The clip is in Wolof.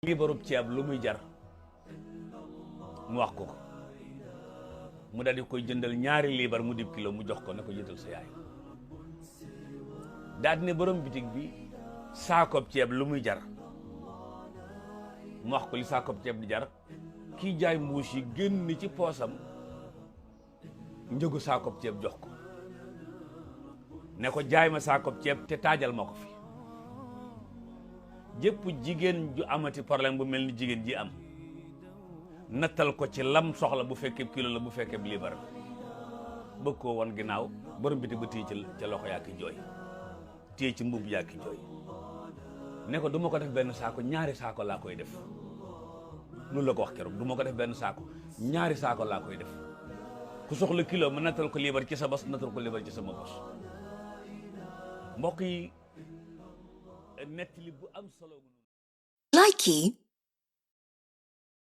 liibarub ceeb lu muy jar mu wax ko mu daal di koy jëndal ñaari liibar mu dib kilo mu jox ko ne ko jëndal sa yaay. daal di ne borom bitig bi saakob ceeb lu muy jar mu wax ko li saakob ceeb di jar. kii jaay mbuus yi génn ci poosam njëgu saakob ceeb jox ko ne ko jaay ma saakob ceeb te taajal ma ko fi. jëpp jigéen ju amati problème bu mel ni jigéen ji am nattal ko ci lam soxla bu fekkee kilo la bu fekkee liibar bëgg koo won ginnaaw borom bitig ba téye ca loxo yaa ki jooy téye ci mbubb yaa ki jooy ne ko du ma ko def benn saako ñaari saako laa koy def. loolu la ko wax keroog du ma ko def benn saako ñaari saako laa koy def ku soxla kilo ma nattal ko liibar ci sa bos nattal ko liibar ci sama bos. mbokk yi nettali bu am solo. Likey